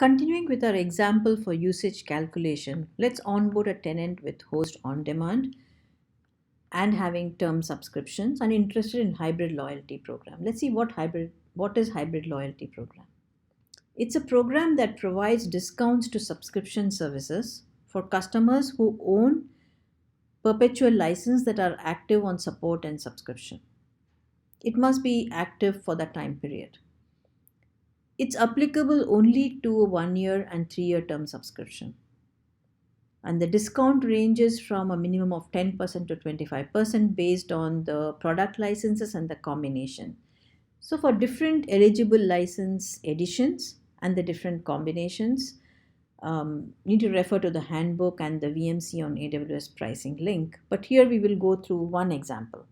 Continuing with our example for usage calculation, let's onboard a tenant with host on demand and having term subscriptions and interested in hybrid loyalty program. Let's see what is hybrid loyalty program. It's a program that provides discounts to subscription services for customers who own perpetual license that are active on support and subscription. It must be active for the time period. It's applicable only to a 1 year and 3 year term subscription. And the discount ranges from a minimum of 10% to 25% based on the product licenses and the combination. So for different eligible license editions and the different combinations, need to refer to the handbook and the VMC on AWS pricing link. But here we will go through one example.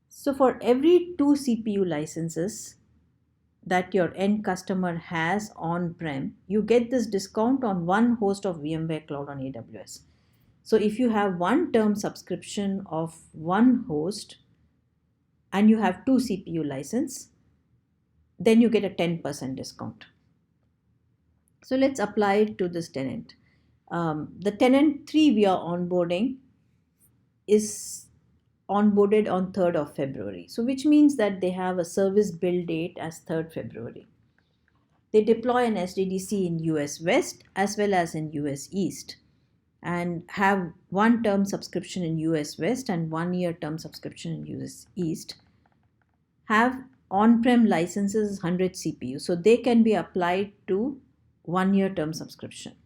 So for every 2 CPU licenses that your end customer has on-prem, you get this discount on one host of VMware Cloud on AWS. So if you have one term subscription of one host and you have 2 CPU license, then you get a 10% discount. So let's apply it to this tenant. The tenant 3 we are onboarding is onboarded on 3rd of February. So which means that they have a service bill date as 3rd February. They deploy an SDDC in US West as well as in US East and have one term subscription in US West and 1 year term subscription in US East. Have on-prem licenses 100 CPU. So they can be applied to 1 year term subscription.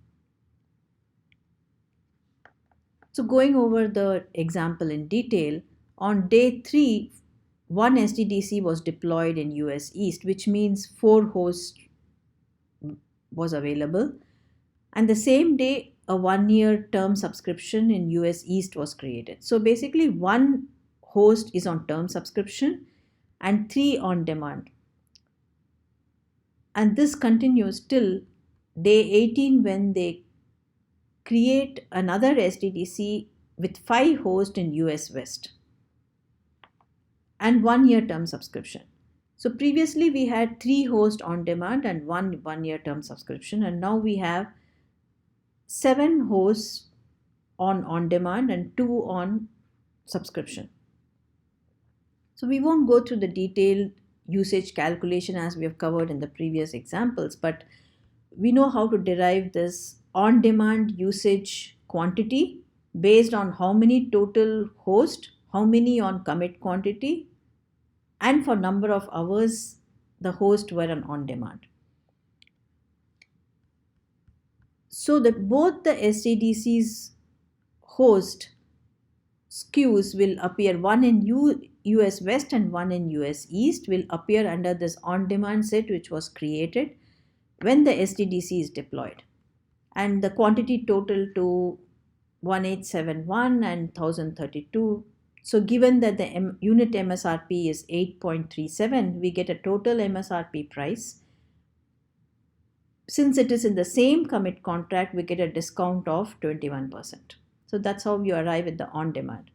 So going over the example in detail, on day 3, one SDDC was deployed in US East, which means 4 hosts was available. And the same day, a 1 year term subscription in US East was created. So basically, one host is on term subscription and 3 on demand. And this continues till day 18 when they create another SDDC with 5 hosts in US West and 1 year term subscription. So previously we had 3 hosts on demand and 1 year term subscription, and now we have 7 hosts on demand and 2 on subscription. So we won't go through the detailed usage calculation as we have covered in the previous examples, but we know how to derive this on-demand usage quantity based on how many total hosts, how many on commit quantity, and for number of hours the hosts were on demand. So that both the SDDC's host SKUs will appear, one in US West and one in US East will appear under this on-demand set which was created when the SDDC is deployed. And the quantity total to 1871 and 1032. So given that the unit MSRP is 8.37, we get a total MSRP price. Since it is in the same commit contract, we get a discount of 21%. So that's how you arrive at the on-demand.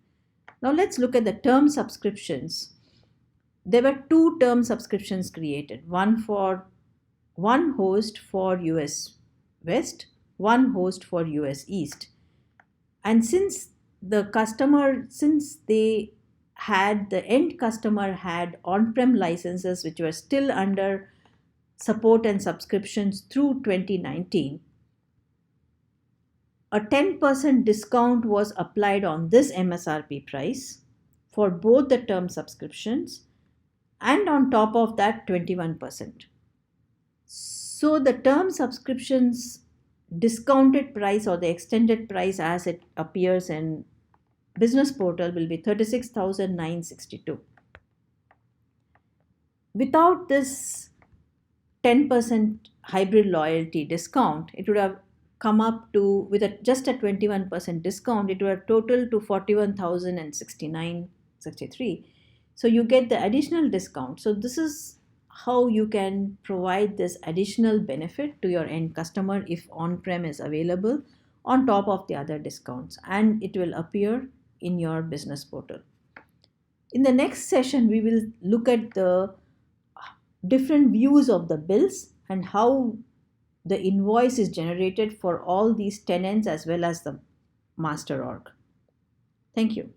Now let's look at the term subscriptions. There were 2 term subscriptions created, one for one host for US West, one host for US East. And since the end customer had on-prem licenses which were still under support and subscriptions through 2019, a 10% discount was applied on this MSRP price for both the term subscriptions, and on top of that 21%. So the term subscriptions discounted price or the extended price as it appears in business portal will be 36,962. Without this 10% hybrid loyalty discount, it would have come up to, with just a 21% discount, it would have totaled to 41,069.63. So you get the additional discount. So this is how you can provide this additional benefit to your end customer if on-prem is available on top of the other discounts, and it will appear in your business portal. In the next session, we will look at the different views of the bills and how the invoice is generated for all these tenants as well as the master org. Thank you.